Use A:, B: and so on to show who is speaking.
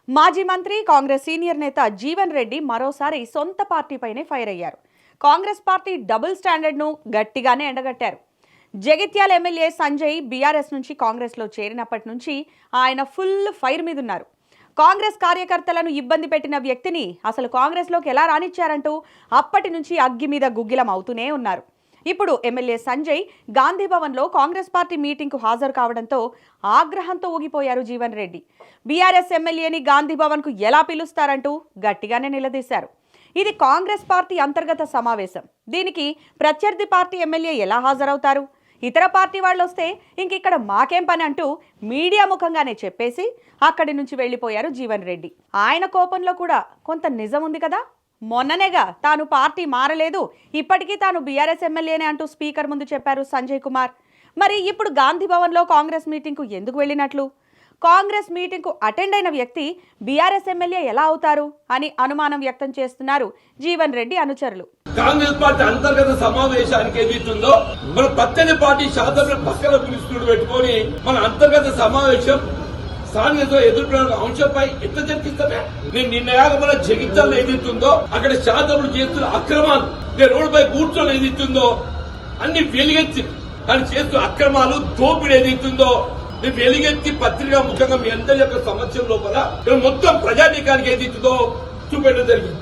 A: మాజీ మంత్రి కాంగ్రెస్ సీనియర్ నేత జీవన్ రెడ్డి మరోసారి సొంత పార్టీపైనే ఫైర్ అయ్యారు. కాంగ్రెస్ పార్టీ డబుల్ స్టాండర్డ్ను గట్టిగానే ఎండగట్టారు. జగిత్యాల ఎమ్మెల్యే సంజయ్ బీఆర్ఎస్ నుంచి కాంగ్రెస్లో చేరినప్పటి నుంచి ఆయన ఫుల్ ఫైర్ మీదున్నారు. కాంగ్రెస్ కార్యకర్తలను ఇబ్బంది పెట్టిన వ్యక్తిని అసలు కాంగ్రెస్లోకి ఎలా రానిచ్చారంటూ అప్పటి నుంచి అగ్గి మీద గుగ్గిలం అవుతూనే ఉన్నారు. ఇప్పుడు ఎమ్మెల్యే సంజయ్ గాంధీ భవన్లో కాంగ్రెస్ పార్టీ మీటింగ్కు హాజరు కావడంతో ఆగ్రహంతో ఊగిపోయారు జీవన్ రెడ్డి. బీఆర్ఎస్ ఎమ్మెల్యేని గాంధీ భవన్కు ఎలా పిలుస్తారంటూ గట్టిగానే నిలదీశారు. ఇది కాంగ్రెస్ పార్టీ అంతర్గత సమావేశం. దీనికి ప్రత్యర్థి పార్టీ ఎమ్మెల్యే ఎలా హాజరవుతారు? ఇతర పార్టీ వాళ్ళు వస్తే ఇంకిక్కడ మాకేం పని అంటూ మీడియా ముఖంగానే చెప్పేసి అక్కడి నుంచి వెళ్లిపోయారు జీవన్ రెడ్డి. ఆయన కోపంలో కూడా కొంత నిజం ఉంది కదా. మొన్ననేగా తాను పార్టీ మారలేదు, ఇప్పటికీ తాను బీఆర్ఎస్ ఎమ్మెల్యేనే అంటూ స్పీకర్ ముందు చెప్పారు సంజయ్ కుమార్. మరి ఇప్పుడు గాంధీ భవన్లో కాంగ్రెస్ మీటింగ్కు ఎందుకు వెళ్ళినట్లు? కాంగ్రెస్ మీటింగ్కు అటెండ్ అయిన వ్యక్తి బీఆర్ఎస్ ఎమ్మెల్యే ఎలా అవుతారు అని అనుమానం వ్యక్తం చేస్తున్నారు జీవన్ రెడ్డి అనుచరులు.
B: కాంగ్రెస్ పార్టీ అంతర్గత సమావేశానికి ఏదైతుందో మన పచ్చని పార్టీ శాసన పక్కన పిలుస్తుడు పెట్టుకొని మన అంతర్గత సమావేశం స్థానిక ఎదుర్కొన్న అంశంపై ఎంత చర్చిస్తామే. నేను నిన్నయాగా మన జగిత్యాలలో ఏదైతుందో అక్కడ శాసనలు చేస్తున్న అక్రమాలు, నేను రోడ్డుపై కూర్చొని ఏదైతుందో అన్ని వెలుగెత్తి అని చేస్తున్న అక్రమాలు, దోపిడీ ఏదైతుందో నేను వెలుగెత్తి పత్రికా ముఖంగా మీ అందరి యొక్క సమస్యల లోపల మొత్తం ప్రజానీకానికి ఏదైతుందో చూపెట్టడం జరిగింది.